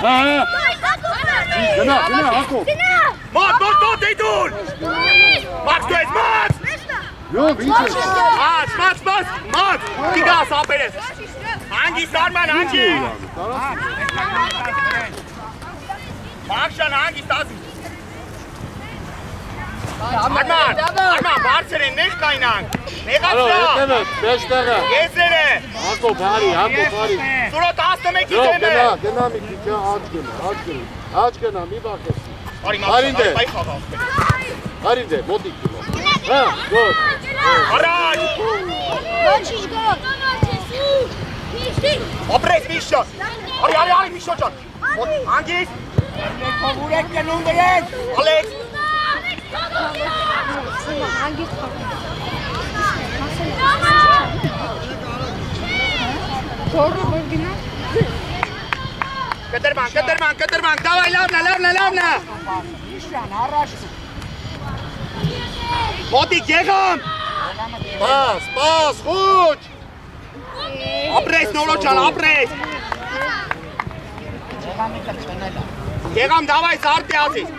Գնա, Հակոբ։ Մոտ, դեյդուն։ Մաց դու ես, մաց։ Յով, ինչ ես։ Մաց, դիգաս ապերես։ Հանգիստ Արման, հանգիստ։ Մաքշան հանգիստ ասի։ Արման, բարձր են, նեղ կայնանք։ Նեղացրա։ Հետևը, մեջտեղը։ Եզրեր է։ Հակոբ, հարի։ Սուրոտ 11-ի դեմ է։ Գնա մի քիչ, աջ գնա, մի բախեսի։ Հարին դե, մոտիկ գնա։ Գոտ։ Առաջ։ Ոչինչ գոտ։ Ապրես Միշան։ Արի Միշան ջան։ Հանգիստ։ Ուրեք կնում դրես։ Ալեքս։ Կտրման, դավայ լավնա։ Միշան, առաջ։ Մոտիկ եղամ։ Պաս, խուչ։ Ապրես նորո ջան, ապրես։ Եղամ դավայ զարտի ազիս։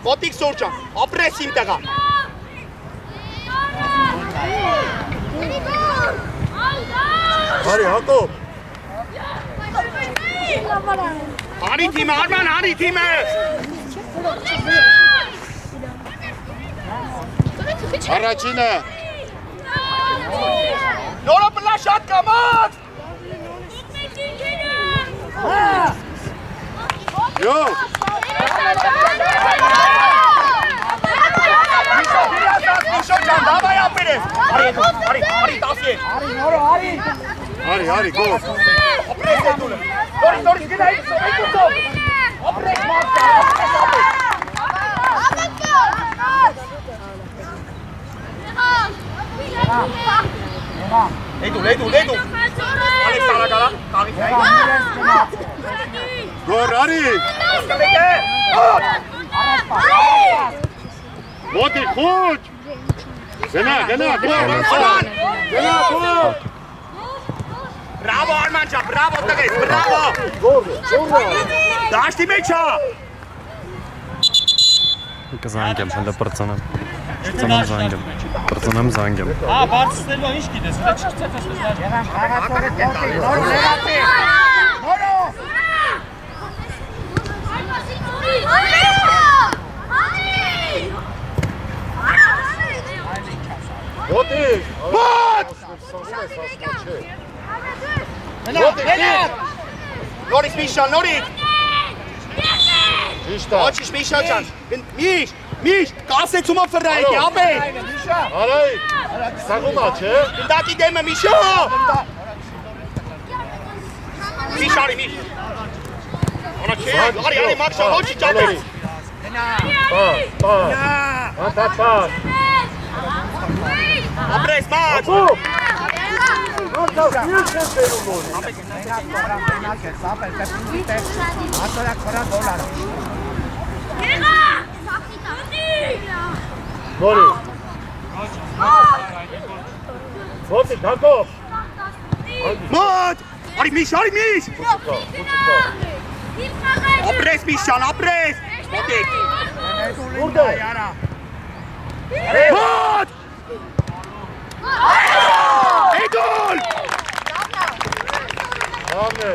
Մոտիկ սոր ջան, ապրես իմ տեղա։ Հարի, Հակոբ։ Հարի թիմը, Արման, հարի թիմը։ Առաջինը։ Նորո պլա շատ կամած։ Յով։ Միշան ջան, դավայ ապերես։ Հարի, տասի ես։ Հարի, գոտ։ Ապրես է դուլը։ Նորից գնա, այդուսով։ Ապրես մարդը, Լեդու։ Ալեքս տարակարա, կաղիք հայ։ Գոր, հարի։ Մոտիկ, խուչ։ Գնա, գոտ։ Բրավո Արման ջան, բրավո տղես, բրավո։ Դաշտի մեջ է։ Կզանգեմ, հələ պրծանեմ։ Պրծանեմ զանգեմ։ Բարձրացնելու ինչ գիտես, դա չկցեց ասես լավ։ Եղան խաղացողը տենտալի, նորո լեղացի։ Նորո։ Մոտիկ։ Մոտ։ Նորից Միշան, նորից։ Ոչինչ Միշան ջան։ Միշ, կասեցումա ֆրայքի, ապե։ Արայ, սաղումա, չէ։ Դակի դեմը Միշան։ Միշ։ Արի, մաքշան, ոչինչ ապես։ Պաս։ Ապրես, մաց։ Նորի։ Մոտիկ, Հակոբ։ Մոտ։ Արի Միշ։ Ապրես Միշան, ապրես։ Մոտիկ։ Ուրդ է։ Մոտ։ Էդոլ։ Լավն է։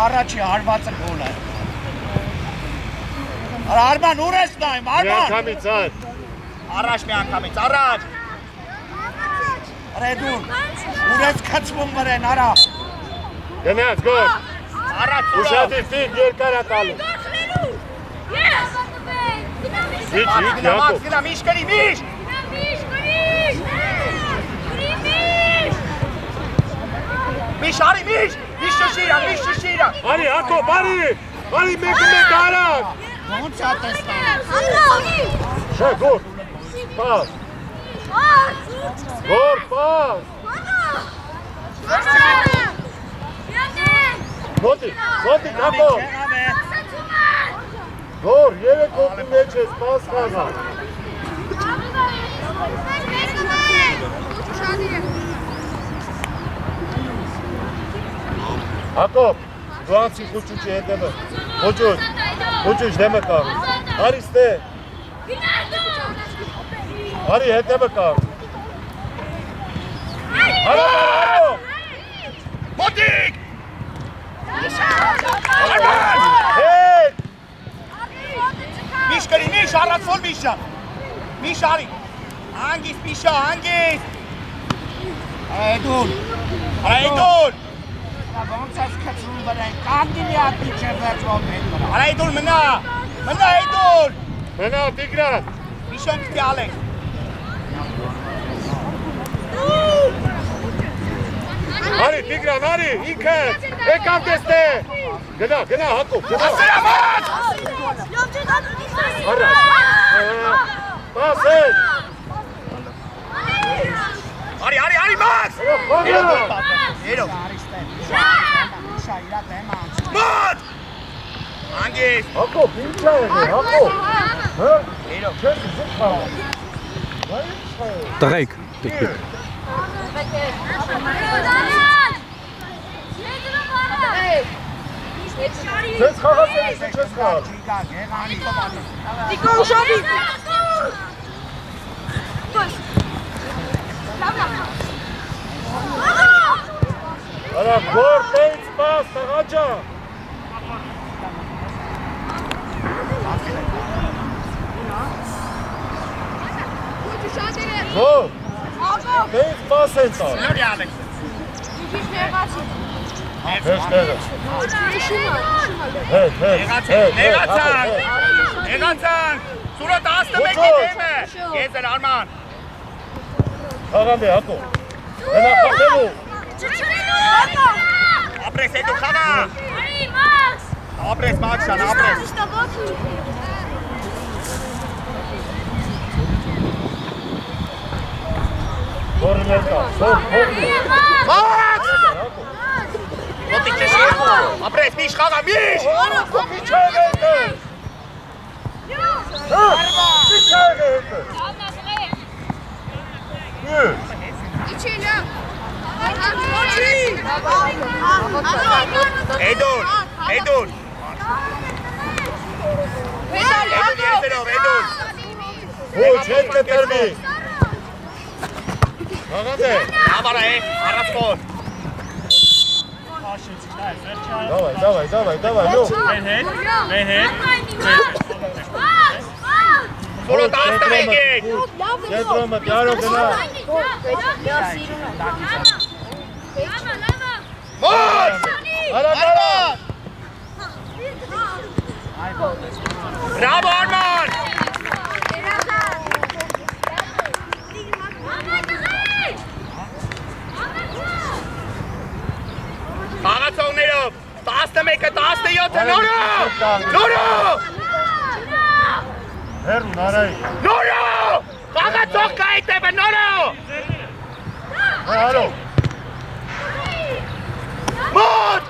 Առաջի հարվածը գոլ է։ Արման ուր ես նայում, Արման։ Միանգամից այդ։ Առաջ մի անգամից, առաջ։ Ռեդուն, ուր ես կծվում վրեն, արա։ Գնաց, գոր։ Առաջ սուրով։ Ուշադի ֆիտ երկար է տալու։ Հակոբ։ Գնա, Միշ կրի, Միշ։ Միշ, արի, Միշ շշիրա։ Արի, Հակոբ, արի, մեկ արակ։ Ոնց է տեսնում։ Շա, գոր, պաս։ Գոր, պաս։ Մոտիկ, Հակոբ։ Գոր, երեք հոգի մեջ ես, պաս խաղա։ Հակոբ, դու անցի խուճուճի հետևը, խուճուճ դեմը կար, արի ստե, արի հետևը կար, հարո, Մոտիկ! հետ, Միշ կրի, միշ, առածվոր միշա, միշ արի, հանգիստ միշա, հանգիստ, Այդուն։ Արայդուն, Ոնց ես քծում վրան, կանգնի ատի չէ վերջում հետ։ Արայդուն մնա, Այդուն, մնա Տիգրան, միշոն պիտի ալենք, արի Տիգրան, արի, ինքդ, եկավ դեստե, գնա, Հակոբ, գնա, Սրամատ, պաս հետ, արի, մաքս, Երո։ Շա իրա դեմա։ մոտ, հանգիստ, Հակոբ, ինչ է եղել, Հակոբ, հա, չես զուտ խաղալ, դա ինչ է եղել, Տղայք, տիպիկ։ չես խաղացել, չես խաղալ, Չիկա, գեղանի կոմանը։ Տիկո ուշավի։ արա գոր տենց պաս, տղաճա, Ո՞, տենց պաս են տար, լորի ալենք, հեշ տեղը, Եղացան, սուրոտ 11-ի դեմ է, ես էլ Արման, խաղան դե Հակոբ, հենա խաղելու, ապրես հետու խաղա, ապրես մաքսան, ապրես, գորը ներկա, հողնի, մաքս, մոտիկ չեշի, ապրես միշ խաղա, միշ, Հակոբ, ինչ է եղել, հա, ինչ է եղել, Էդուն, երսերով, Էդուն, ոչ, հետ կտրվի, խաղան դե, Հավարա է, առածքոր, Давай, լո, սուրոտ 11-ի, կետրոմը, տյարո գնա, մոտ, արա, բրավո Արման, խաղացողներով, 11-ը, 17-ը, նորո, հերուն, արայի, խաղացող կա այդտևը, նորո, արո, մոտ,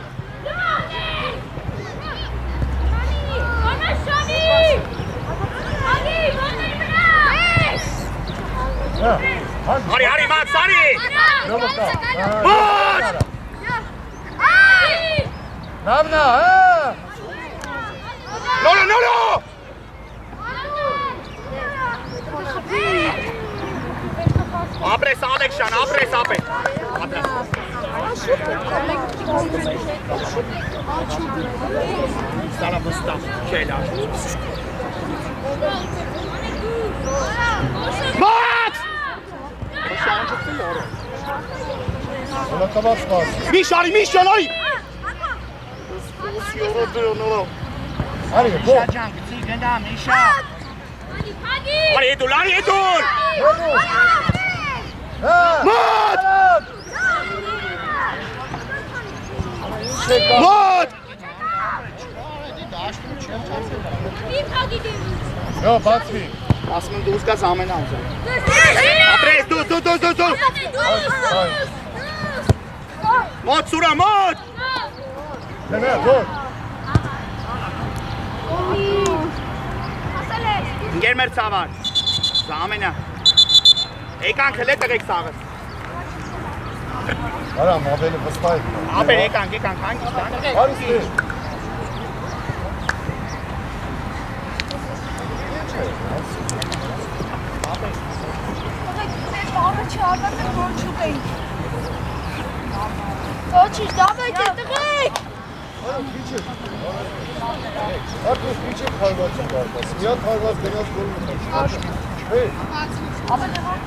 արի, մաքս, արի, լոմը կա, մոտ, նավնա, նորո, ապրես Ալեքսյան, ապրես ապե, Սալա վստահ, չելա, մաքս, հլակավաց պաս, միշ արի, արի, Շա ո, ջան, գցի գնա, Միշա։ արի Էդուն, հերուն, հա, մոտ, չեկա, մոտ, լո, բացվի, ասում եմ դու զգաս ամենանձը, ապրես, դու, մոտ սուրա, մոտ, գնա, գոր, ընգեր մեր ծավար, սա ամենա, եկանք հլե տղեք սաղս, Արա մոդելը վստահ է։ Ապեր եկանք, հանգիստ։ Արի ստե։ Առաջի արտակը որ չուտեին։ Ոչինչ, դավայք է տղեկ։ Արա քիչ է։ Արդյոք քիչ է քայլած դարձած։ Մի հատ քայլած գնաց գոլը։ Հե։ Ավելի հարթ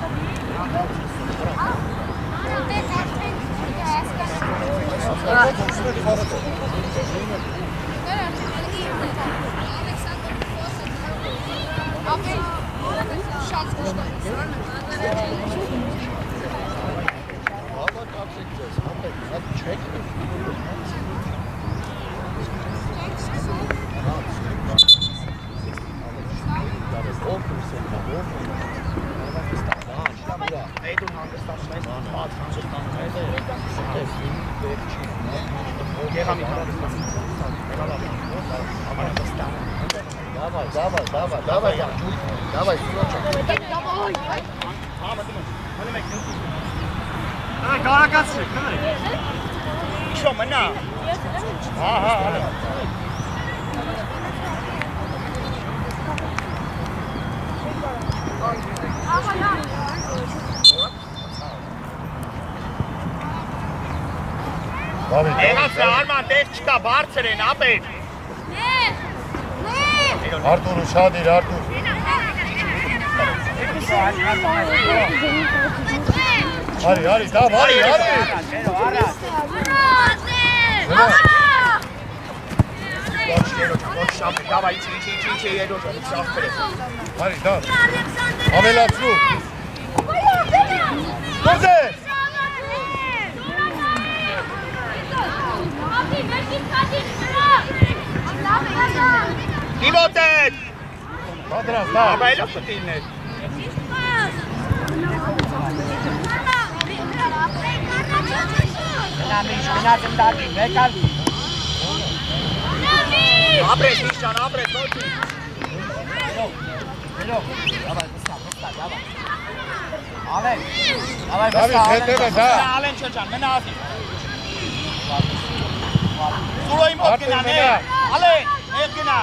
Давай, сыночек. Давай, կարակացրի, կնայ։ Իշո մնա։ Ահա, հալը։ Եղած է արման տեղ չկա, բարձր են, ապեր։ Արտուր ուշاد իր, Արտուր։ Արի, դավ, արի։ Դավայ, իչի, երոտ, շախպեր է։ Արի, դավ։ Ամելացնու։ Գոզե։ Դիվոտ է։ Պատրաստ, դավ։ Ապայլով պտինն է։ Գնաց եմ դակի, մեկալ։ Ապրես, Միշան, ապրես, ոչի։ Ալեն, Դավիթ, հետևը, դա։ Ալեն չոչան, մնա ասի։ Սուրոյի մոտ գնա, Ալեն, հետ գնա։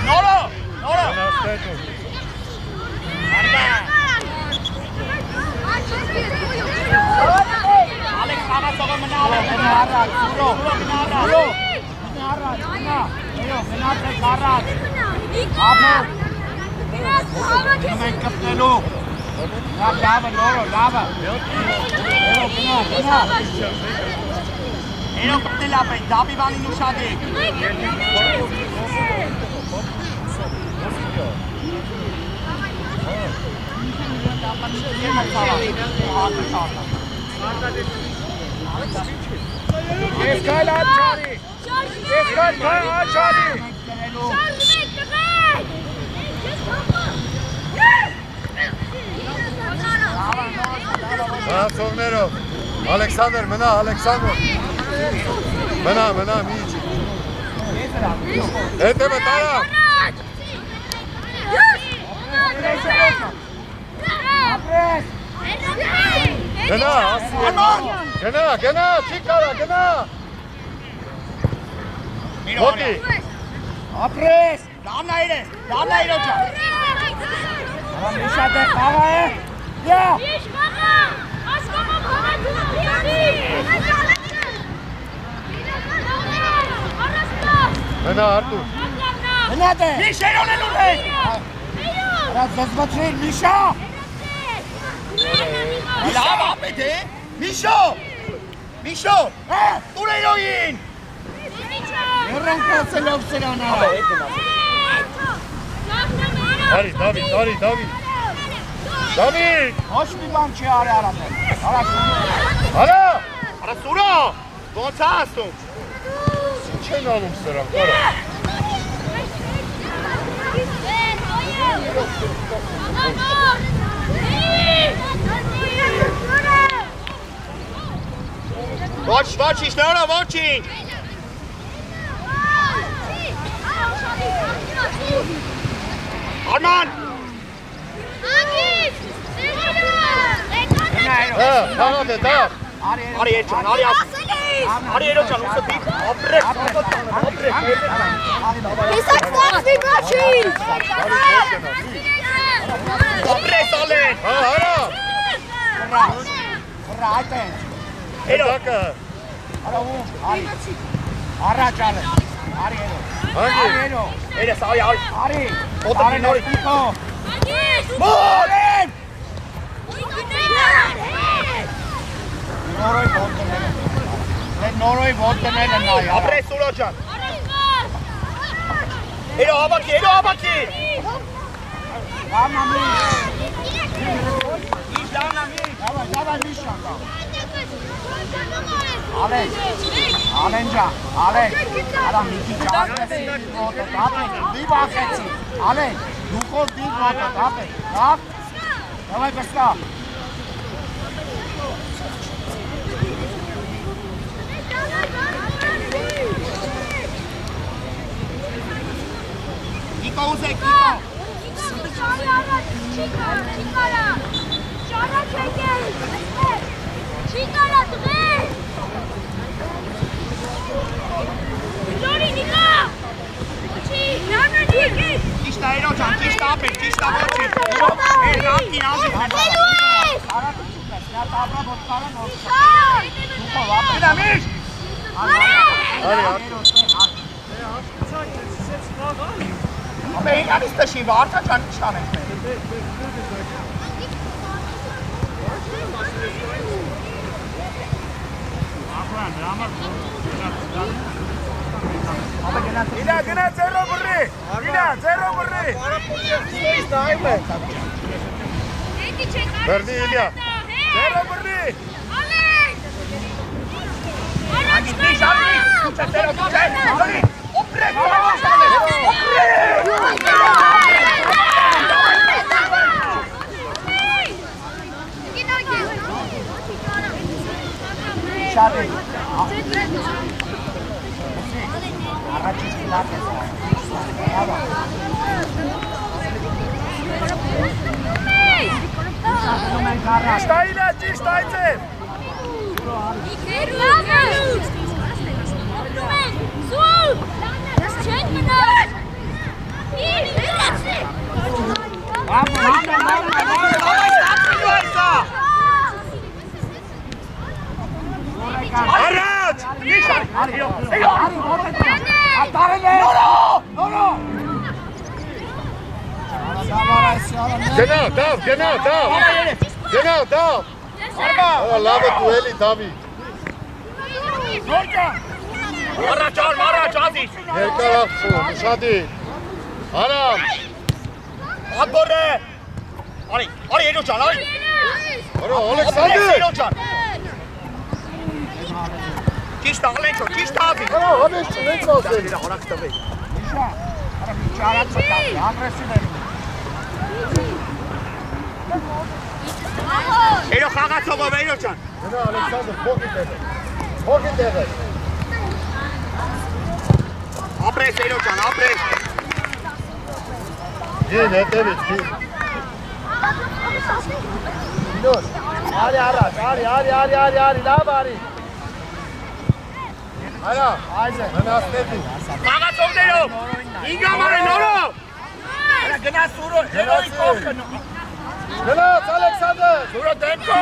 Նորո։ Ալեքս խաղացողը մնա Ալեն։ Մնացեք առած։ Ապոր։ Մենք կպնելու։ Լավը, նորո, լավը։ Գնա։ Էրո կպնել ապեն, դապի բանին ուշադիկ։ Ես կայլ աչարի։ Ես կայլ աչարի։ Վանացողներով, Ալեքսանդր, մնա, Ալեքսանդր, մնա, մի իջի, հետևը տարա, գնա, չի կարա, գնա, ոտի, Ապրես, լամնա իրես ոչա, Միշատ է խաղա է, յա, մնա, Արտուր, Հնատ է, Միշերոն են ունեն, Արած զզվացրին, Միշա, լավ ապետ է, Միշո, տուր էրոյին, Երանքացելով սրանա, արի, Դավիթ, ոչ մի բան չի արի արատել, արա, արա սուրո, ոնց է ասում, չեն անում սրանք, կարա, Ոչինչ, նորա, ոչինչ։ Արման։ Հաղադ է, դաղ։ Արի երջան, արի երջան, ուսըպի, ապրեք, ապրեք։ Հեսակ ստացվի բաչին։ Ապրես ալեն։ Արա։ Հրա, այդ է։ Հերո։ Արա ու, արի։ Առաջ ալեն։ Արի հերո։ Հանգի։ Հերո։ Երես, արի։ Արի։ Ոտը նորի։ Մորեն։ Նորոյ ոտները նայ։ Ապրես Սուրո ջան։ Հերո հավաքի։ Դանամի։ Դավայ միշան կա։ Ալեն ջան, Ալեն։ Արա մի քիչ աղեցի ոտը դապե։ Դի բախեցի։ Ալեն, դուքով դի ոտը դապե։ Դապ։ Դավայ բստա։ Նիկո ուզեք, Նիկո։ Ճիշտ է, հերո ջան, ճիշտ ապեր, ճիշտ ավորչին։ Հերոքին ազիվ է։ Արա դուքես, նա տաբրա ոտքարը նոր։ Դուքով ապեր։ Դա միշտ։ Արի։ Ապե ինքանից տշի, վարդա ջան, ինչ անենք մեր։ Գնա, ձերո բռի։ Ձերո բռի։ Վերդի Իլյա։ Ձերո բռի։ Անգի դիշ, արի, դուչը, տերո, դուչը, արի, օպրեք, Շատի։ Առաջից լավ ես։ Ճիշտ այցեր։ Առաջ! Գնա, դավ։ Լավ է դուելի, Դավիթ։ Առաջ, ազիվ։ Երկար աղցու, նշադի։ Արամ։ Ատբորը։ Արի, հերո ջան, արի։ Ալեքսանդր։ Հերո ջան։ Ճիշտ աղլենչո, ճիշտ ազիվ։ Համես չնենք ասել։ Հորակ տվեք։ Միշա, արա մի ճարակ մտակի, ագրեսիվ եմ։ Հերո խաղացողով, հերո ջան։ Գնա, Ալեքսանդր, փոքի տեղը։ Ապրես, հերո ջան, ապրես։ Գին, հետևից, գին։ Գինոս, արի առաջ, արի, լավ արի։ Արա, այզե, հնասնետի։ Խաղացողներով, ինգամար է նորո։ Գնա Սուրո, հերոյի կողքը։ Գնաց, Ալեքսանդր։ Սուրո դեմքո։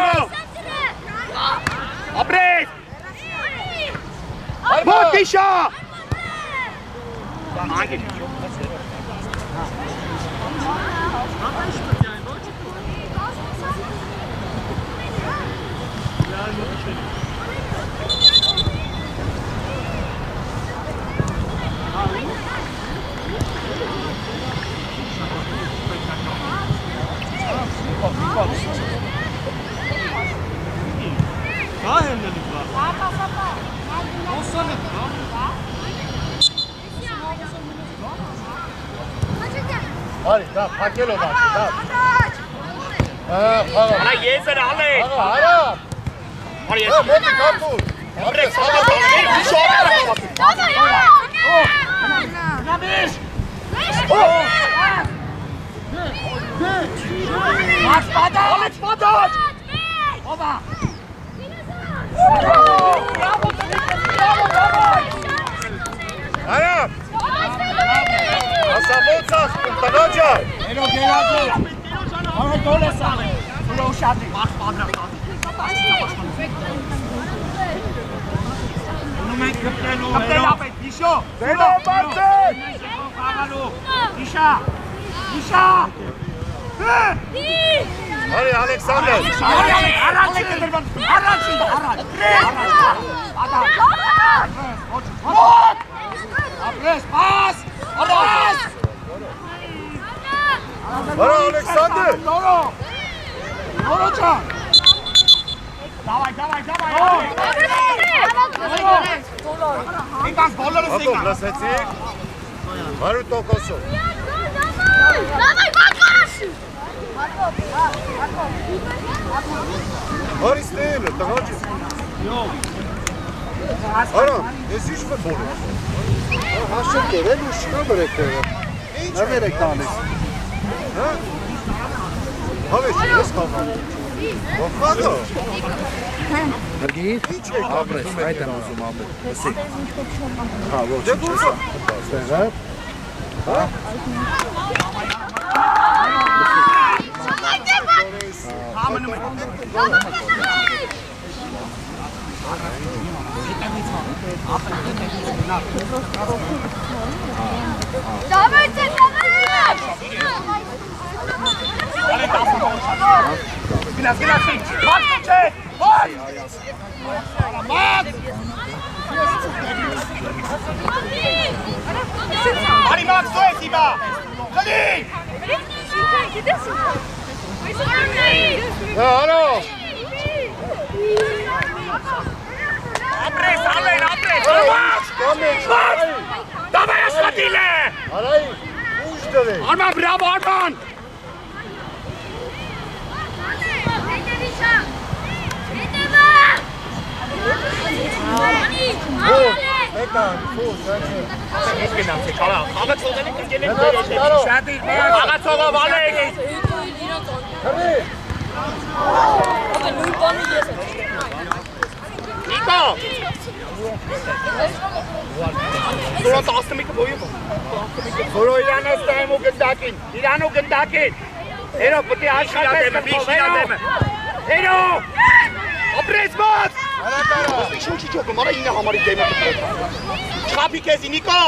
Ապրես։ Մոտիշա։ Անգի։ Արի, դա, փակելով աշի, դա։ Խաղա։ Արա ես էր ալե։ Խաղա, արա։ Արի ես։ Մոտի կապուր։ Ապրես։ Ուզում ենք գտնելու, Կպտել ապետ, Իշո։ Դենո բարձր։ խաղալու։ Իշա։ Իշա։ Արի Ալեքսանդր։ Ապրես, պաս, ապրես։ Արա Ալեքսանդր։ Նորո ջան։ Դավայ։ Ինքան բոլորս Հակոբ ինքան։ լսեցիք։ 100%-ով։ Давай, Макаш! Արի ստելը, տղաջի։ Արա, ես ինչ ֆուտբոլ եմ։ Հաշիվ դերել ու շնա բրեկտերը։ Նա վերեք տանես։ Հա? Հավես, ես խաղամ։ Ոխաղը։ Հարգի, ինչ եք ապրես, այդ եմ ուզում ապրել։ Լսի։ Հա, ոչ։ Դե դուրս։ Ստեղը։ Հա? Համնում եմ։ Давайте, Գնաց, Մաքս չէ։ Ոյ։ Մաքս։ Արի Մաքս դու ես իբա։ Խլի։ Արա։ Ապրես, Ալեն, ապրես։ Կամեջ։ Դավայ աշխատիլ է։ Արայի, ուժ դրեք։ Արման, բրավո, Արման։ Եկան, ֆուս, այդը։ Ես գնամ, չալա։ Խաղը ցողելի կգել եք դեր եթե։ Շատիր, Խաղը ցողով Ալեն։ հրի։ Նիկո։ Դուրը 11-ը բոյում։ Որո իրան ես տայմ ու գնդակին։ Իրան ու գնդակին։ Հերո, պտի աշխատես կպով, հերո։ Ապրես բաց։ Շուն չի չոքում, արա ինը համարի դեմը կպրետ։ Չխապի կեզի, Նիկո։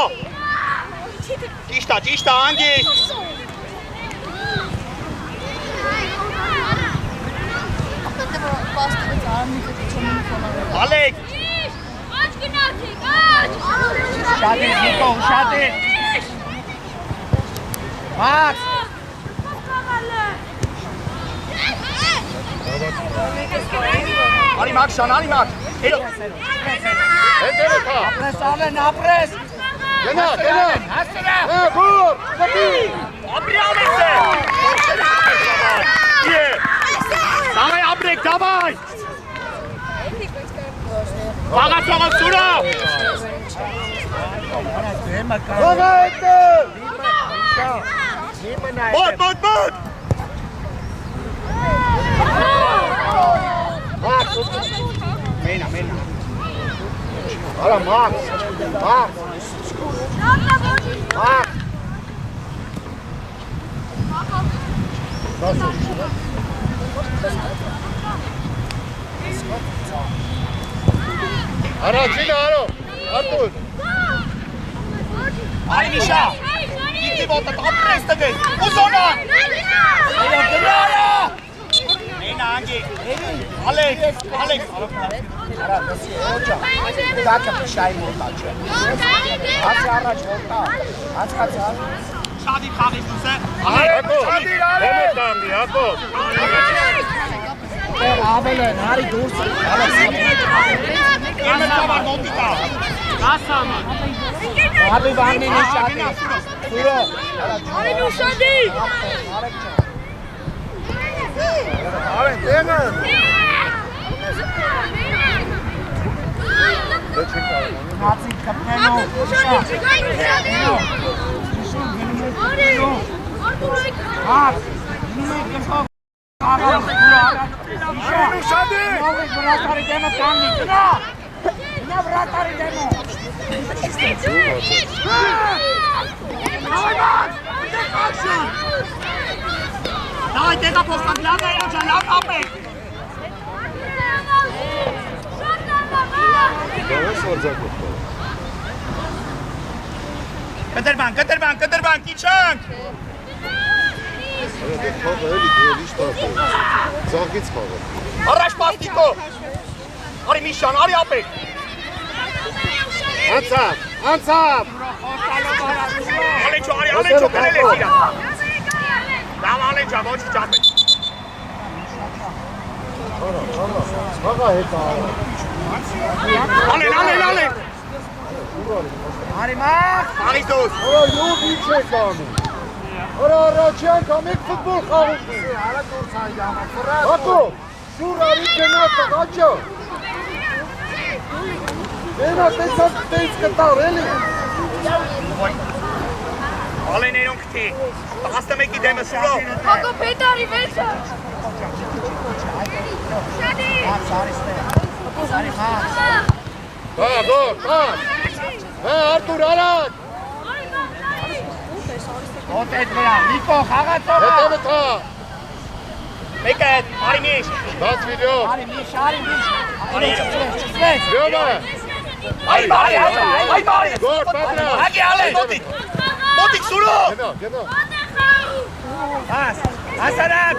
Ճիշտա, անգիս։ Ալեք։ Աչ գնացեք, աչ! Ուշադիր, Նիկո, ուշադիր։ Մաքս։ Արի Մաքս շան, արի Մաքս։ Հերո։ Հետերը կա։ Ապրես, Ալեն, ապրես։ Գնա։ Հասցրա։ Հա, բուր, գտի։ Ապրի Ալեքս է։ Դավայ ապրեք, դավայ։ Վաղացողը սուրո։ Հողա հետը։ Բոտ։ Մենա։ Արա, Մաքս։ Առաջինը արո, Արտուր։ Արի Միշա։ Իքի ոտը ապրես տգես։ Ուզոնան։ Գնարա։ Մենա անգի։ Ալեք։ Արա, դասի, օջա։ Դակը պշայի մոտա չէ։ Հացի առաջ ոտա։ Հացկացա։ Շադի խաղից դուս է։ Հակոբ, դեմը տամի, Հակոբ։ Ավել են, հարի դուրս։ Եմը ծավար նոտիկա։ Հասաման։ Հարի վանին շատի։ Սուրո։ Արին ուշադի! Արեն, դեմը։ Հացի կպնելու։ Ակը ուշադի, չգային ուշադի! Արի! Հաց։ Նույն կմպով։ Աղալ, սուրո։ Արեն ուշադի։ Նովիկ վրատարի դեմը կանգնի, գնա։ Գնա վրատարի դեմը։ Давай, տեգա փոստան, լավ է, օջան, լավ ապեք։ Դավես արձակով։ Կտրվան, իչանք։ Այդ խաղը էլի դու ինչ տակով։ Զաղգից խաղը։ Առաջ պաստիկո։ Արի Միշան, արի ապետ։ Անցավ։ Ալենչո, կնել ես իրա։ Լավ Ալենչա, ոչ չապետ։ Խաղա հետ արա։ Ալեն։ Արի մախ։ Արի դոս։ Արա յոբ ինչ եք անում։ Արա առաջի անգամ եք ֆուտբոլ խաղում։ Արա դուրս այդամա։ Հակո, շուր արի գնաց աճա։ Դենա տեսած տես կտար էլի։ Ալեներուն կթի։ 11-ի դեմը սուրո։ Հակո Պետարի վեցը։ Շադի։ Արի մախ։ Գոր, Հա, Արտուր արած։ Ոտետ վրա, Նիկո խաղացողը։ Հետևը թա։ Մեկը հետ, արի Միշ։ Դաց վիդեո։ Արի միշ։ Չսվեց։ Վյոմա։ Այ բարի։ Գոր, պատրա։ Հագի Ալեն, մոտիկ սուրո։ Գնա։ Հասարակ։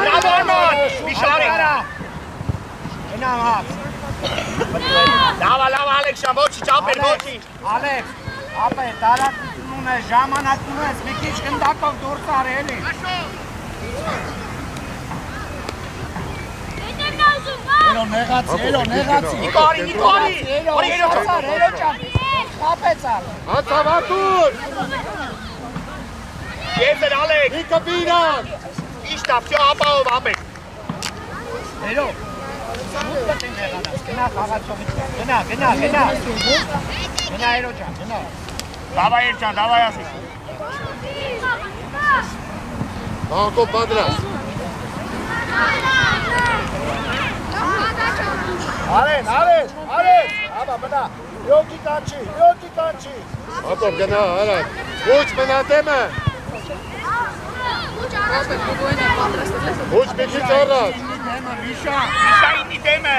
Բրավո Արման, Միշարի։ Ենա մախ։ Լավ Ալեքսան, ոչի ճապեր, ոչի։ Ալեքս, ապե տարածություն է, ժամանակ ունես, մի քիչ գնդակով դուրս արի էլի։ Էլո նեղացի։ Նիկո արի։ Էլո ճան։ Խապեց ալ։ Անցավ Արտուր։ Եզր Ալեք, Նիկը բիրան։ իշտա, վյո ապահով ապետ։ Էլո։ Գնա խաղացողից գնա։ Գնա էլո ճան, գնա։ Դավայ Էրջան, դավայ ասի։ Հանկո պատրաստ։ Արեն, աբա մնա, յոկի կանչի։ Հատո գնա, արած։ Ոչ մնատեմը։ Ոչ մի քիչ առաջ։ Միշայինի դեմը։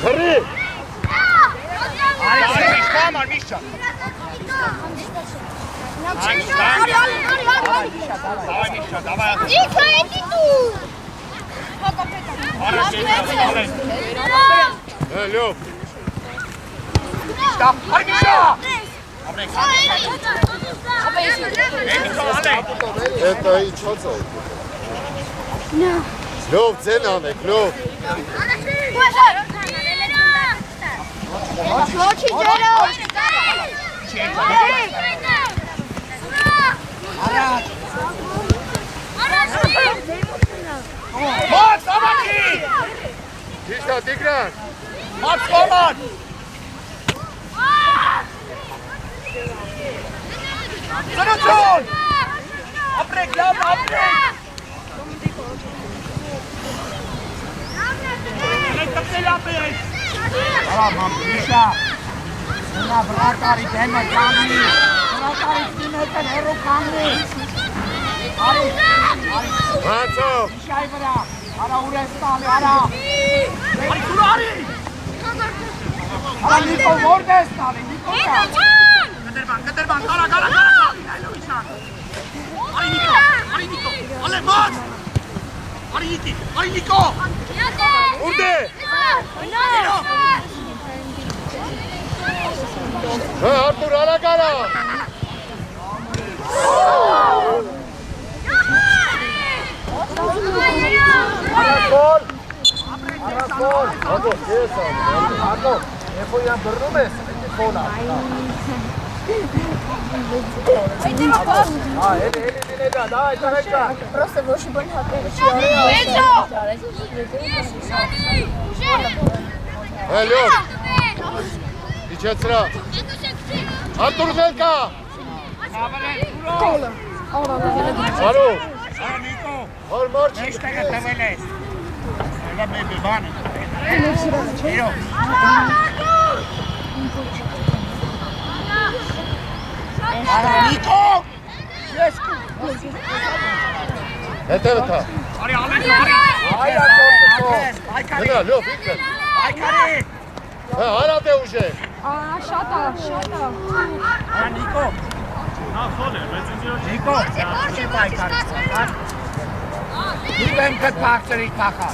Հրի։ Արի Միշ, կամար Միշա։ Դավայ Միշա, դավայ ասի։ Իքա էդի դու։ Հակո Պետարի։ Առաջ Էրջան, Ալեն։ Լյոբ։ Իշտա, արի Միշա։ Հետա իչոց է։ Լյով, ձեն անեք, լյով։ Ոչի ձերո։ Մոց, ավակի։ Իշտա, Տիգրան։ Մոց կոման։ Սնություն։ Ապրեք, լավ, ապրեք։ Կպտել ապրեք։ Արա մամպիշա, նա վրակարի դեմը կանգնի, վրակարի դիմեկը հերու կանգնի, արի, Հացո։ միշայի վրա, արա ուրես տալի, արա, Արի սուրո, արի։ արա Նիկո որդես տալի, Նիկո կա, Կտրվան, կարա, Արի Նիկո, Ալեն, մոց։ Արի Նիկո։ Ուրդ է։ Հա, Արտուր, արագ արա։ Հատո, ես անում, հատո, երբ որ իրան բռնում ես, էդի խոնա։ Էլի դինեգա, դայ, տարեկա։ Просто больше больно Հա, լյով, իչեցրա։ Արտուր զելկա։ Արու, հոր մարչի։ մեջտեղը տվել ես, էլա բեբի բանը, իրո, արա Նիկո, ես կու, Հետևը թա։ Արի Ալենջա, արի։ Այո, Գնա, լյով, ինքն։ Այքարի։ Հարատ է ուժեղ։ Շատ է։ Արա Նիկո։ Նիկո, չի պայքարի։ Դու եմ կդ փախցրի փախա։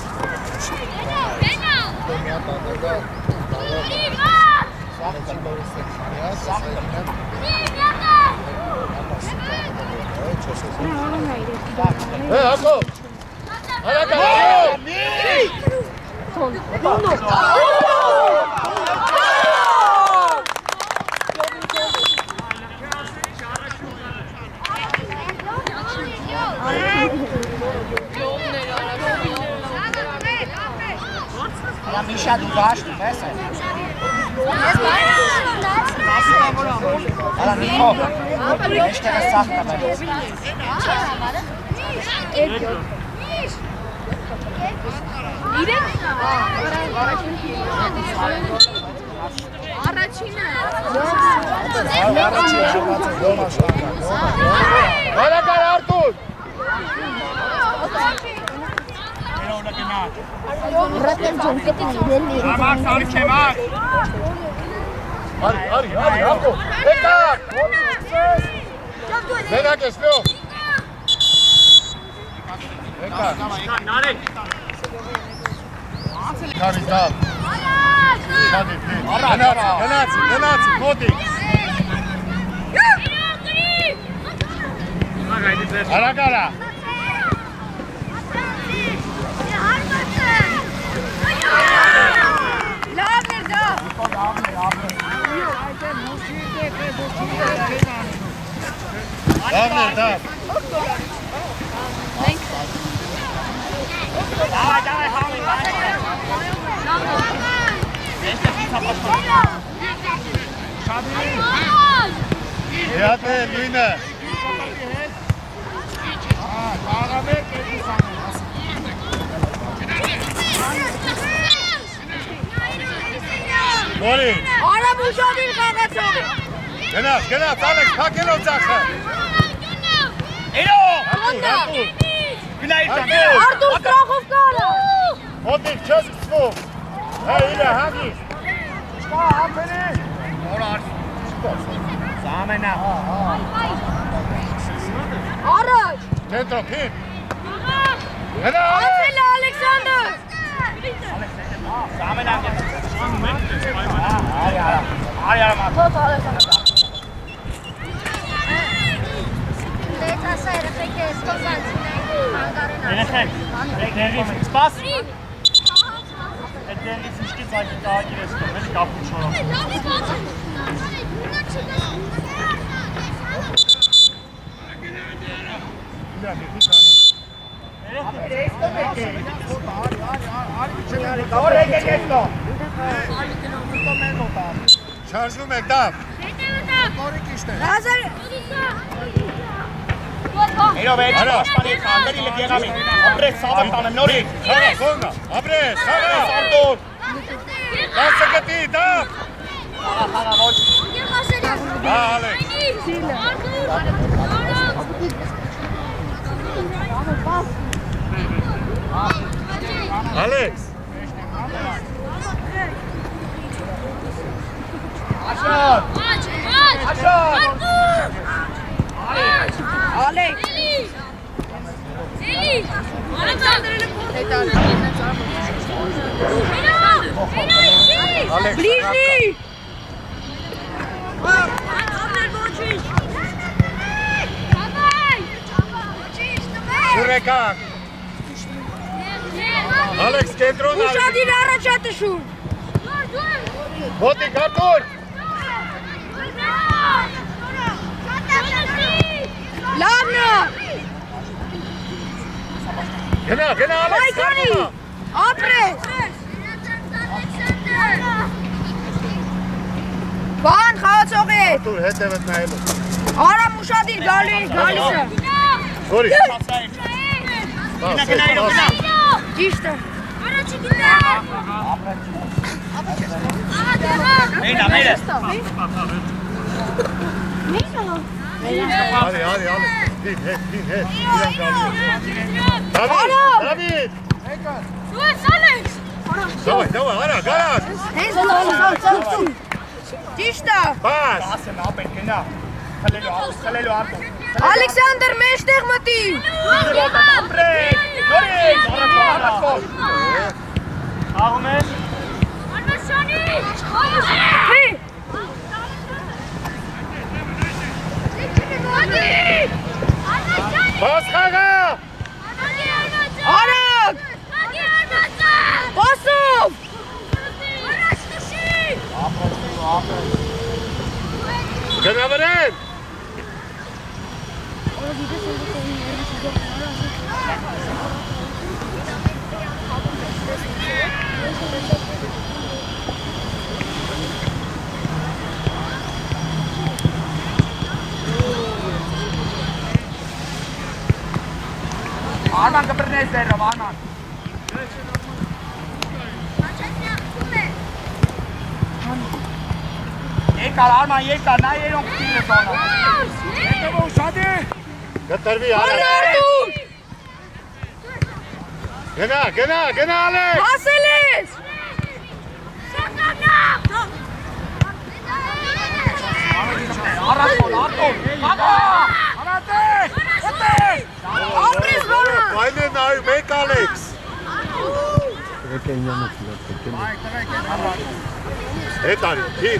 Հակո։ Հարակա։ Արա Միշա դու բաշտում ես։ Արա Նիկո։ Եշտերը սախտը մեր։ Առաջինը։ Հարակա Արտուր։ Ռատեն ջոն կտի դելի։ Ամակ, արի չեմակ։ Արի, հակո։ Եկա։ Մենակ ես լյով։ Եկա։ Նարեկ։ Կարի դալ։ Շադի, գնացի, մոտի։ Հարակարա։ Լավն դա։ Լավն է դա։ Давай, Համի, Հիատը լույնը։ Որի։ Արա բուժովին խաղացող։ Գնաց, Ալեքս, փակելով ձախը։ Էրո։ Արտուր։ Գնայի տակ։ Արտուր ստրախով կարա։ Մոտիկ չես կսվում։ Հա, իլը, հագիս։ Զամենա։ Առաջ։ Կենտրո, փին։ Գնա, Ալեքս։ Անցել է Ալեքսանդր։ Զամենա։ Արի արամա։ Ո՞տ Ալեքսանդր։ Դե տասա երեխեք է սկսանցին հանգարենա։ Երեխեք, դեղից սպաս։ Այդ դեղից իշկից այդի տաղագիր ես կում, էլի կապում չորով։ Շարժվում եք դավ։ Հազար։ Էրո վեջ, պաշպանի կանդերի լեկ եղամի, ապրես սավը տանեմ նորի։ Խաղա, խոնգա, ապրես, խաղա։ Արտուր։ Դասը գտի, դավ։ Խաղա, ոչ։ Հա, Ալեքս։ Ալեքս։ Ալեքս։ Ալեքս։ Բլիժնի։ Շուրեկան։ Ալեքս, կենտրոն արի։ Ուշադիր առաջատշում։ Մոտիկ, Արտուր։ Լավնը։ Գնա, Ալեքս, Պայքարի։ խաղա։ Ապրես։ Բան խաղացողի։ Արտուր, հետևդ նայելով։ Արամ ուշադիր գալիս է։ Որի։ Գնա։ Ճիշտ է։ Մենա, մերը։ Արի, Ալեքս։ Դին, իրան գալու Դավիթ, Դավայ, արագ, Հենց Ճիշտ է։ բաս, Ասեմ ապեն գնա։ Խլելու արտո։ Ալեքսանդր մեջտեղ մտի։ Ապրեք, նորից, առաջ։ Աղում ես։ Հի։ բաս խաղա, Արագ։ Պասով։ գնավրեն, Արման կբրնես դերով, Արման։ Եկար, Արման, եկար, նա երոնք տիրը տոնը։ Եկավ ու շադի։ գտրվի, արագ, գնա, ալեք, Հասել ես։ Արտոն, Արատեք, Ապրես բանա։ այն է նայու, մեկ ալեքս,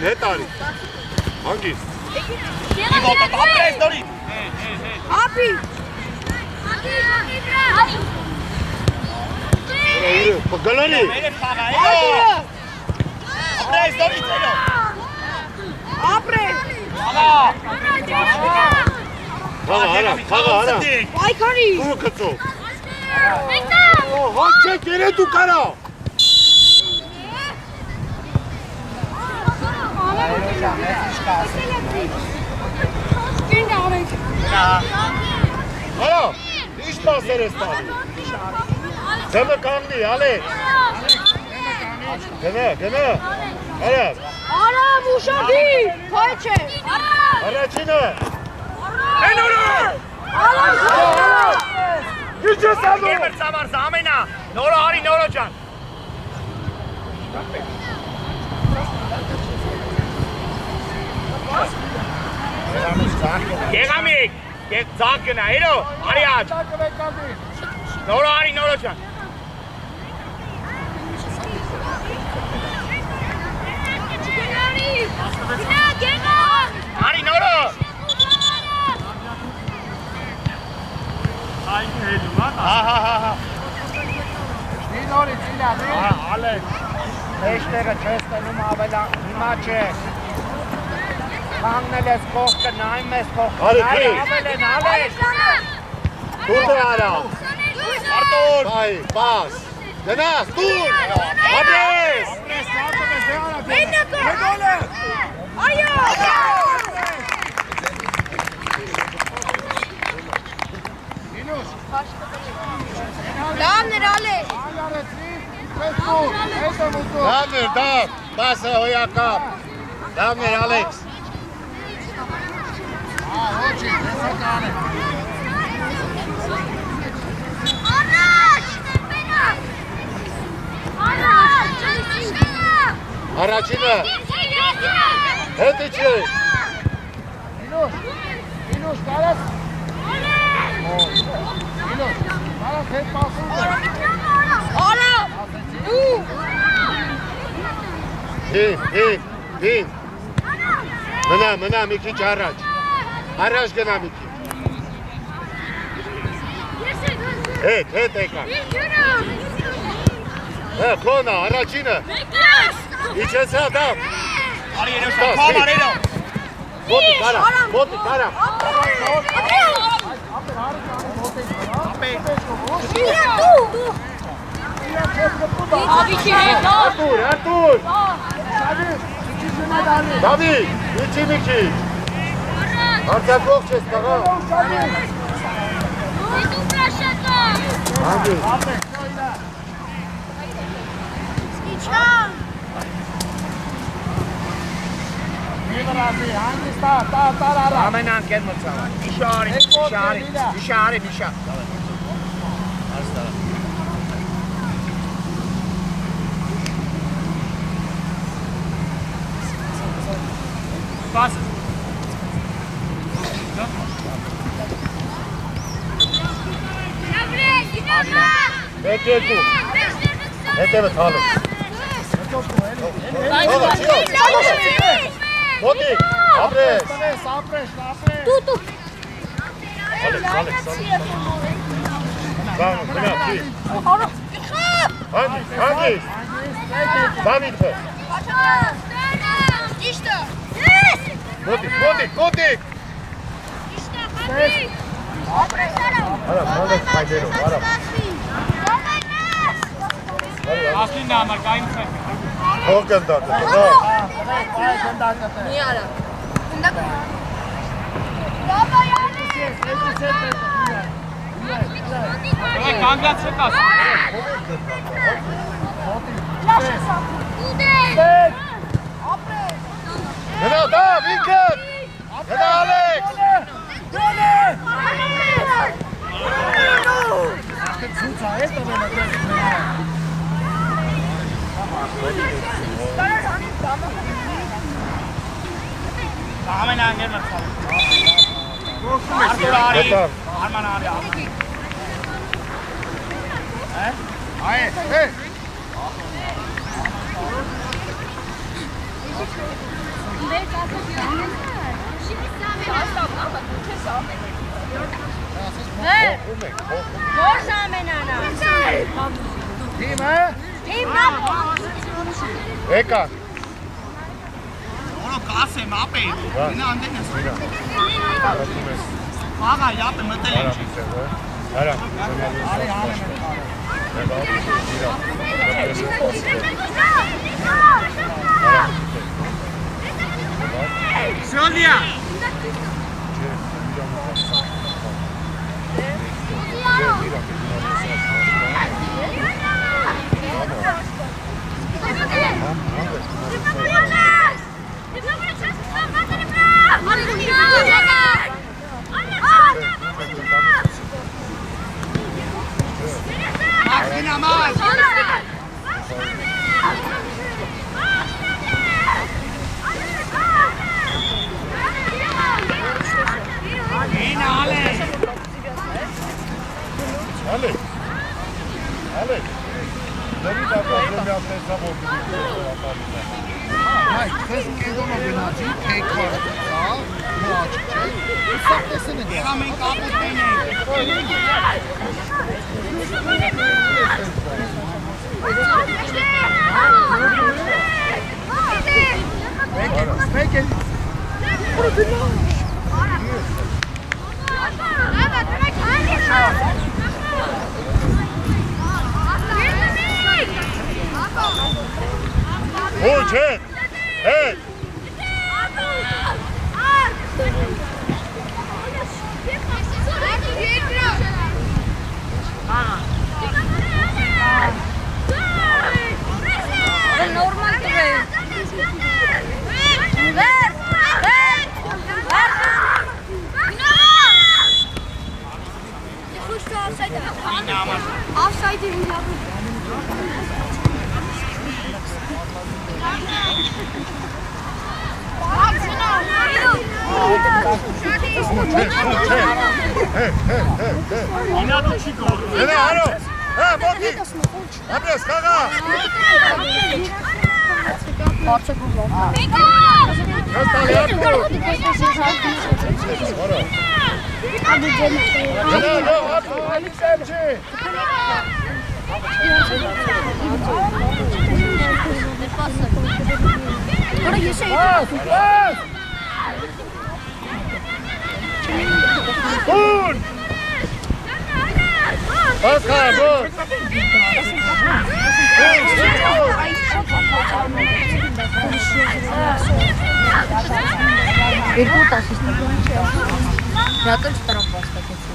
հետ արի, հանգիստ, ապրես դորի։ Ապի։ գլորի, Երև խաղա, Ապի։ ապրես դորի ծերո։ Ապրես։ խաղա, Պայքարի։ ուրը կծով, հաչ չեք երետ ու կարա, արա, ինչ պասեր ես տալի, ձմը կանգնի, ալեք, գնա, արավ, Արամ ուշադի։ Քայ չէ։ առաջինը, Արամ։ ինչ ես անում, Երբեր ծավարսը, ամենա, նորո արի, նորո ճան։ Եղամիկ, ձակ գնա, հերո, արի աչ։ Նորո արի, նորո ճան։ Արի, նորո։ Հա։ Նորից իլավի։ Ալեք։ Մեջտեղը չես տնում ավելա, հիմա չէ։ Կանգնել ես կողքը, նայում ես կողքը, Արի, նայ քիչ։ ավել են, ալեք։ դուր է արավ, Արտոն։ բայ, բաս, գնաս, դուր, ապրես, Այո։ Լավն էր Ալեք։ լավն էր, բասը հոյակապ, լավն էր, ալեքս, առաջինը, հետ իչի, Ինուշ, կարաս։ Ինուշ, կարաս հետ պասում է։ Արամ։ Դու։ դին, մնա մի քիչ առաջ գնա մի քիչ, հետ եկա, քոնա, առաջինը, իչեսա դավ, Արի, երո, շան, արերո։ մոտի կարա, Արտուր, Դավիթ, իչի մի քիչ, արձակող չես տղա, հանգիստ, Տրազի, հանգիստ տարարա։ Ամեն անկեր մրցավար։ Իշարի։ Պաս։ Երկու։ Հետևը թալը։ Մոտի, ապրես։ Ապրես։ Տուտու։ Ալեքս։ Բան, գնա, չի։ Հանգիստ։ Դավիթը։ Ճիշտը։ Մոտի։ Ապրես արա։ Արա, մոլես հայդերով, արա։ Ասլին համար կային ֆեն։ Հող գնդակը, Մի արա։ Գնդակը։ Լավայանի։ Կանգած չկաս։ Գնա, դավ, ինքդ։ Գնա, Ալեքս։ Ամեն անգեր մրցավար։ Արման արի։ Այ։ Որս ամենանա։ Թիմը։ Թիմնա։ Եկա։ Որո կասեմ ապե։ Ինա անդեն ես։ Աղա յապը մտել եմ։ Արա։ Արի հանեմ։ Սյոլիա։ Մաքինա մաս։ Ինա ալես։ Ալեքս։ Դեպի դապազը մի ապրեսա մոտի։ Այ, քեզ կեդոնը գնացի, քեքա։ Հա, մաչ չէ։ Սա տեսնեն։ Եղա մենք ապուտեն Մեկ էլ։ Ոչ, հետ։ Նորմալ դրե։ Offside Ինա դու չի գոր։ Գնա, արո։ Հա, մոտի։ Ապրես, խաղա։ Հստալի ապրո։ Գնա, գո, ապրո։ Ալիքս եմ չի։ Բուն։ Բասկա, բուն։ Երկու տասիստ։ Հատոչ տրամպ ասկացեցի։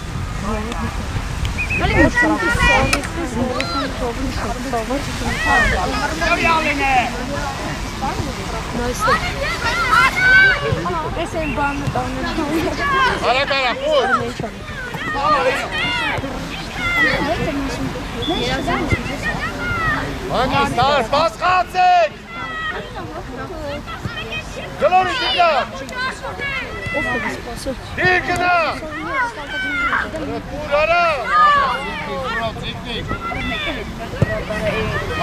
Արա փոս։ Անգլիս տար, բասխացեք։ Գլորի դիգա։ Դիգնա։ Պուրարա։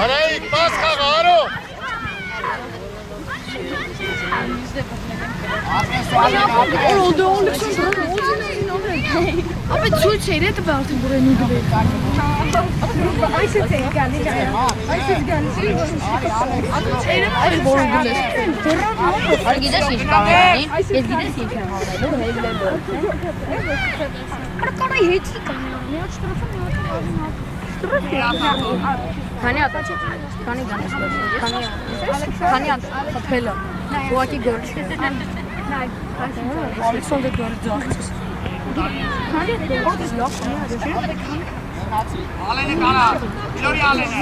Արայիկ, բասխաղ, արո։ Ապա ցույց էր դա բարձր բրենի դե։ Այս է գալի գալի։ Այս է գալի։ Այս բորը դե։ Գիտես ինչ կամի։ Ես գիտես ինչ եմ անելու, հեվլեն դու։ Կարա հետ կամի։ Քանի հատ։ Քանի գանես։ Քանի հատ խփելը։ Ուղակի գոր։ Ալեքսանդր Գորձակցս։ Ալենը կարա, Իլորի Ալենը։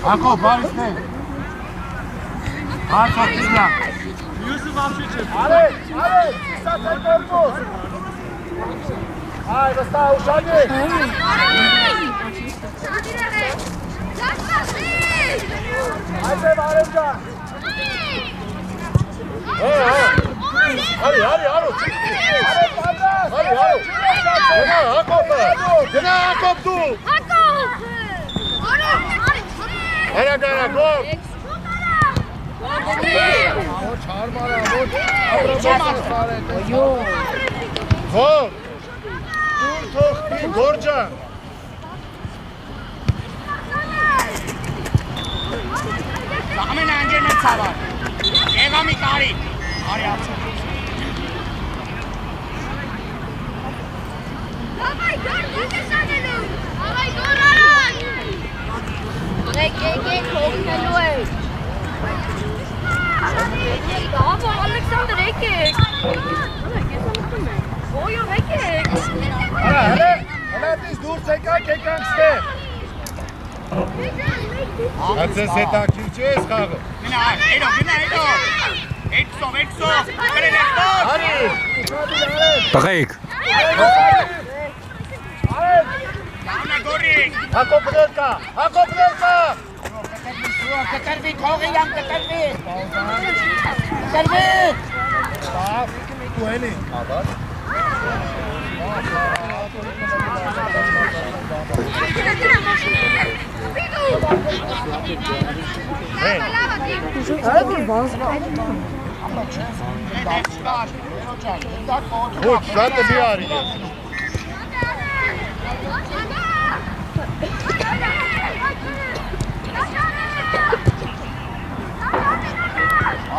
Ակո, բարիս նե։ Հարցակ իզնա։ Արեք, իսացեք որքոս։ Այ, վստա ուշանի։ Այդև արենջան։ Արի, արո։ Գնա, Հակոբ դու։ Արա, գոմ։ Որ դուր թողքի գորջան Ամեն անգերն է ծավար Եվա մի կարի Արի ացը Davay gör, ո՞նց ես անելու։ Davay գոր արան։ Եկեք, հոգնելու է։ Ահա Ալեքսանդր եկեք։ Ոյո եկեք։ Հələ դից դուրս եկակ ստեղ Հացես հետաքրիր չի ես խաղը Գնա, էրո Էքսո Գրել էքսո Արի Տղայիք Գանա գորի Հակոբ ներկա Կտրվի, քողի յամ կտրվի։ Դու էլի Ոչ, շատ է մի արի ես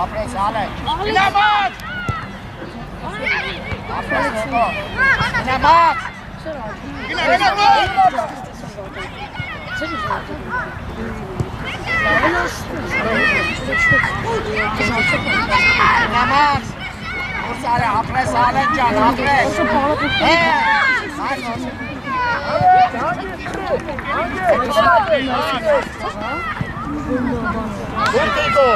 Ապրես ալե։ Գնա բաց Ապրես եկո։ Գնա բաց։ Գնա բաց Գնա բաց։ Ուրս ալե, ապրես ալեն ջան, ապրես։ Որտիկո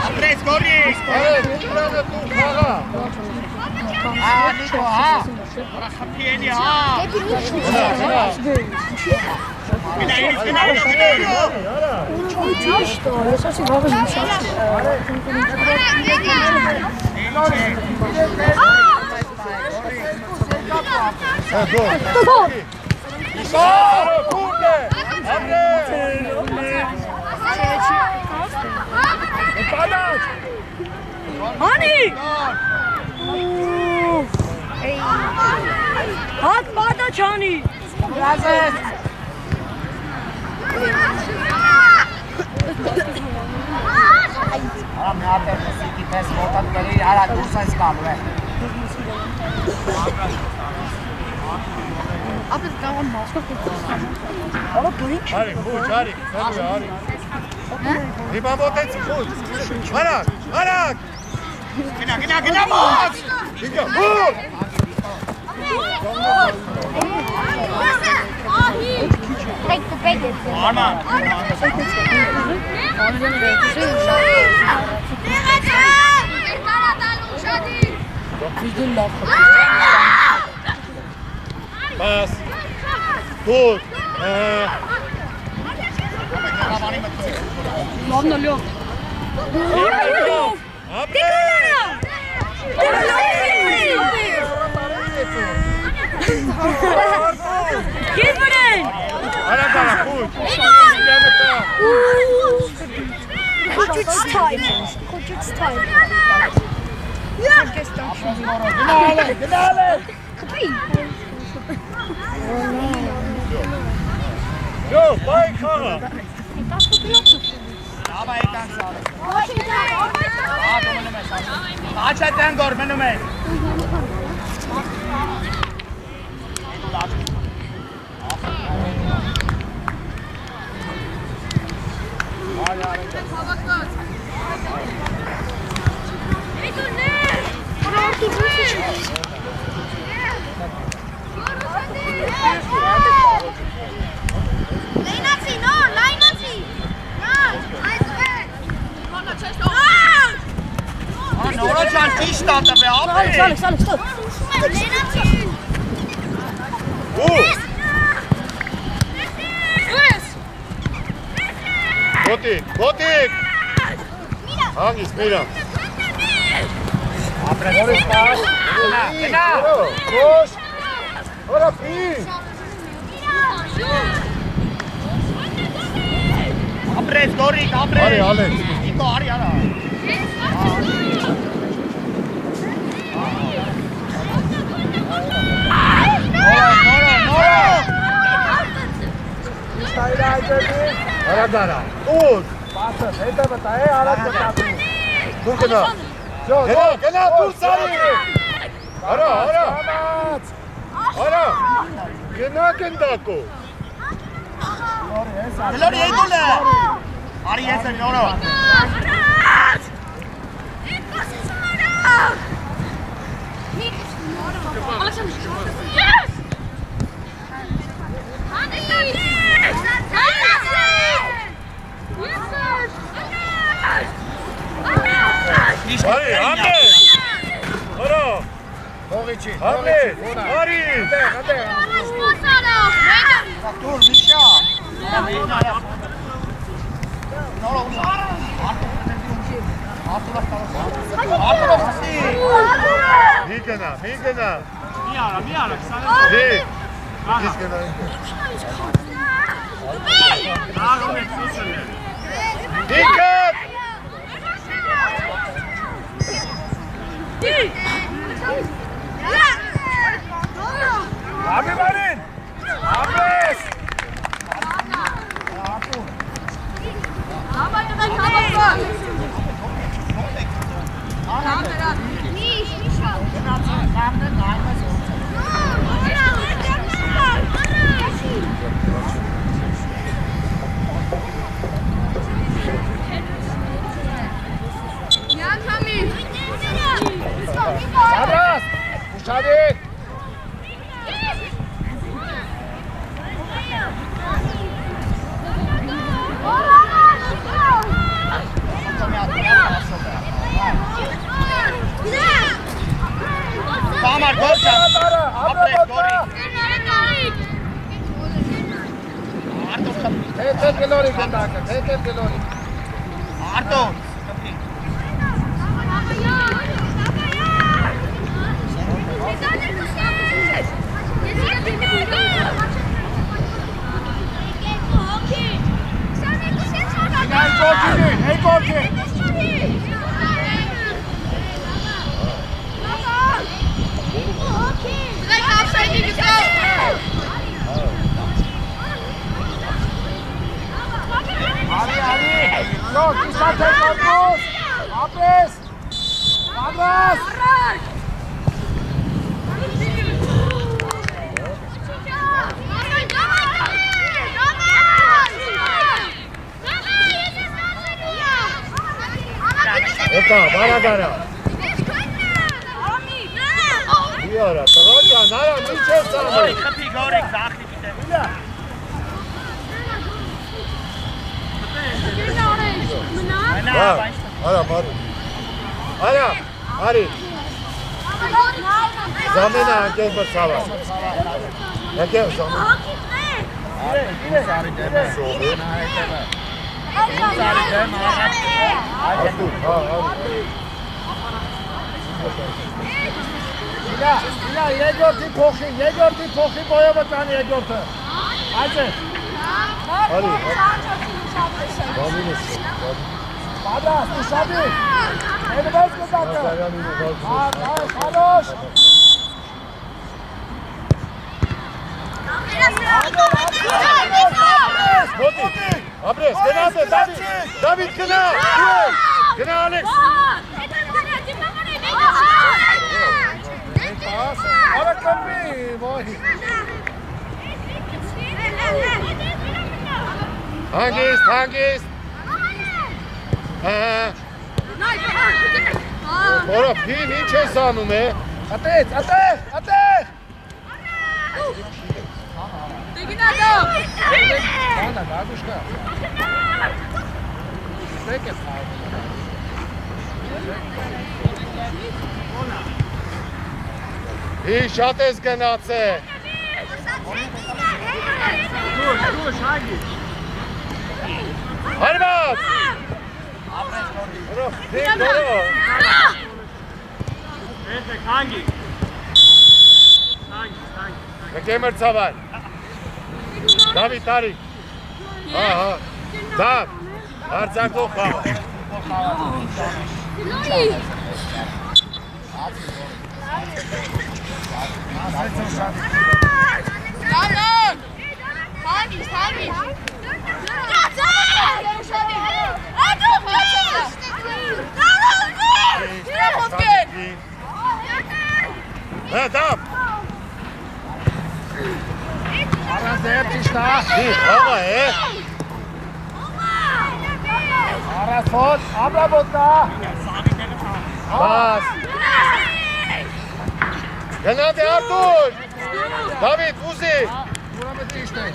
Ապրես գորի Իրանը դու խաղա Նիկո, հա։ Արա խփի էլի հա Գնա Դու Hani? Hat bada çani. Razes. Ara մի հատ էլ մսիկի պես ոտատ կրի, արա դուրս այս կալու է։ Ապս կաղան մասկով կետասան։ Ալա բույք։ Արի, խուչ, արի, սենու է, արի։ Հիմա մոտեցի, խուչ։ Արակ, արակ։ Գնա մոտ։ Ինգա, խուչ։ Արման։ Բաս, խուչ։ Լավն լյով։ Գիտ բրեն։ Արակ, խուչ։ Քոջուց time. Քոջուց time. Գնալե։ Կպի։ Յո, բայ խաղա։ Աբա եկան սարը։ Ադո մնում ես աշա։ Աչատյան գոր մնում ես։ Lainaci, no, Lainaci. Նորո ջան ճիշտ ատը ապե։ Ալեքս, ստոպ։ Lainaci. Ու։ Ոտիկ։ Հանգիս, միրա։ Ապրեգորից պար։ Գնա։ Կոշ։ Որա պի։ Ապրես գորիկ, ապրես։ Արի, ալեքս։ Իկո, արի, արա։ Նորո։ Արագարա։ Ուր։ Պասը, հետը վտա է, արած վտա։ Դու գնա։ Գնա, դուրս արի։ Արա։ Գնա գնդակո։ Գլորի եկուլ է։ Արի ես է նորո։ Արի, համես։ Արա։ Հողիչի։ Համես։ Արի։ Դուր միշա։ Նորո ուզա։ Արտուրով սի։ Մի գնա։ Մի արա, 20 Դի։ Դիս գնա։ Աղում եք սուսել է։ Դիկատ։ Աբի բարին։ Ապրես։ Աբրաս, ուշադիկ։ Կամար, գորջա, ապրես, գորի։ Արտով խպի։ Հետ գլորի գնդակը, հետ գլորի։ Արտով։ Hey, Gorky! Աթեր կորպուս, ապրես, կադրաս։ Եկա, բարագարա։ Իարա, տղաջան, արա, ինչ ես ծանում։ Գորիկ, խփի, գորիկ, զախնի գիտեմ։ Բա, արա, բարի։ Արա, արի։ Զամենը անկել բրցավա։ Եկել զամենը։ Սարի դեմ է, նա հետև է։ Սարի դեմ, Արտուր, հա, Իլա, երկորդի փոխի բոյովը տանի երկորդը։ Այցե։ արի, բամինս, Պատրաստ, ուշադիր։ Էնվես կզատը։ Ազարյանին ու վալցուս։ Խալոշ։ Մոտի, ապրես, գնաց է, Դավիթ գնա, գնա Ալեքս։ Արա կմի, ոյ։ Հանգիստ։ Որը փին ինչ ես անում է։ Ատեղ։ Անդա, գագուշկա։ Սեք ես խաղում։ Հի շատ ես գնացե։ Դուշ, հագի։ Հարված։ Էնտեք, հանգի։ Եկե մրցավար։ Դավիթ արի։ Հա, դավ, արձակող խաղը։ Հա, դավ։ Արա ձեր ճիշտա։ Խաղը է։ Արա սոտ, ամրաբոտա։ Բաս։ Գնաց է Արտուր։ Դավիթ, ուզի։ Ուրամը ճիշտ է։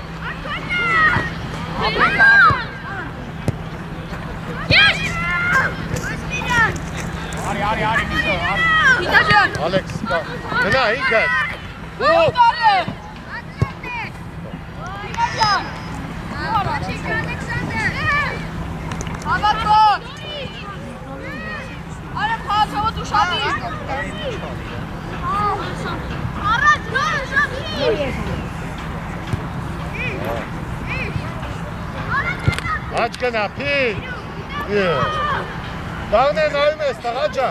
Արի, միսո, արի։ Ալեքս, գնա, ինքը։ Ու։ Աչ գնա, փին։ Դաղն է նայում ես, տղաջա։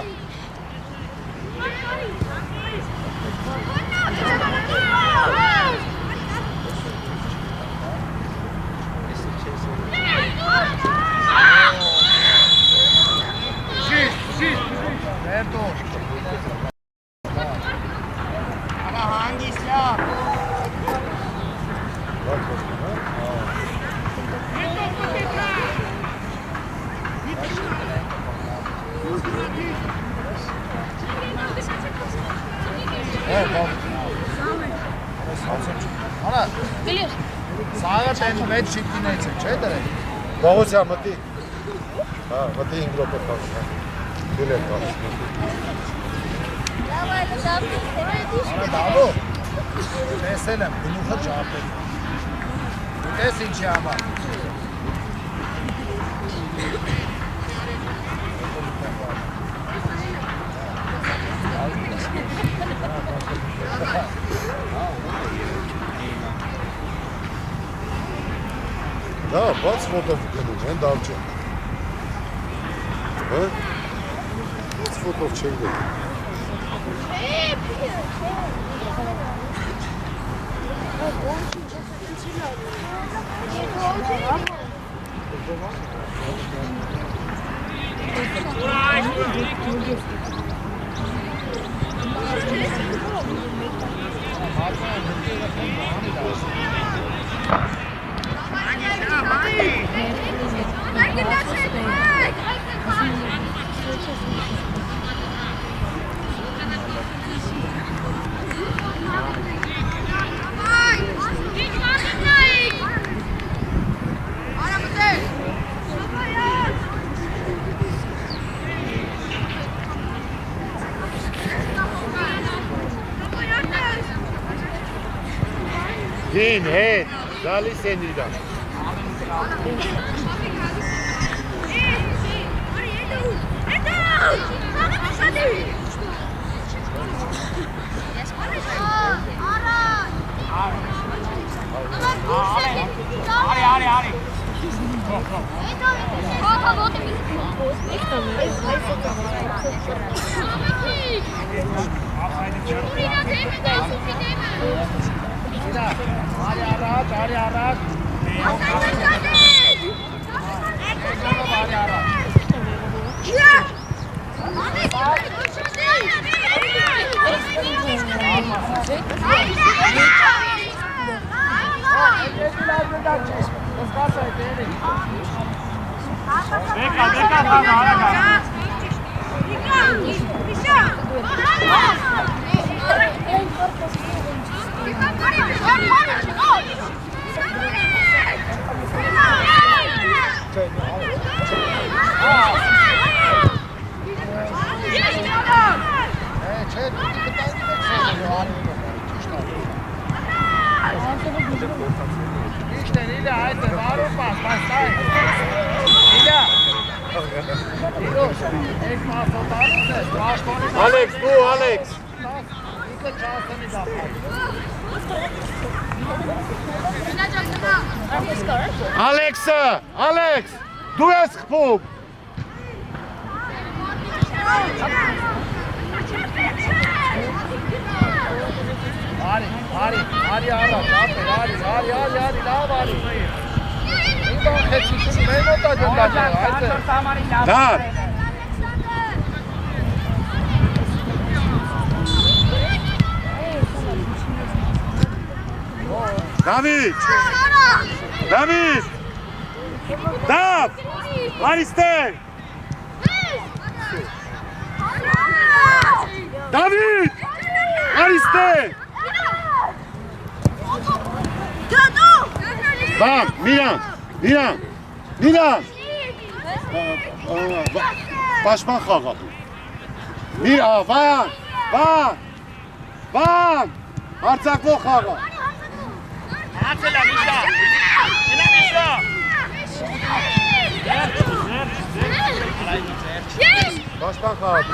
Վերդո։ Արա հանգիսյա։ Արա, սաղը տեն մեջ շիկինեց է, չէ դրել։ Բաղոցյա մտի։ Հա, մտի 5 րոպե տալիս, հա։ Դուլ եմ տալիս։ Արա դավո, տեսել եմ, գնուխը ճապել։ Տես ինչի համար։ Da, bats fotoğrafı koyayım, ben de alacağım. He? Bats fotoğraf çekti. Դին, հետ, գալիս են իրան։ Արի։ Արի առաջ։ Ալեքս, դու Ալեքս։ Ալեքսը, Ալեքս, դու ես խփում։ Արի առաջ, արի, լավ արի։ Ինքան խեցի, մեր մոտա գնդաճ է, այդը։ Դար։ Դավիթ, Դավ, արիստեր, Դավիթ, արիստեր, բամ, Միրան, պաշման խաղապ, վան, հարցակվող խաղապ, Ացելա Միշա, Միշա։ պաշման խաղապ,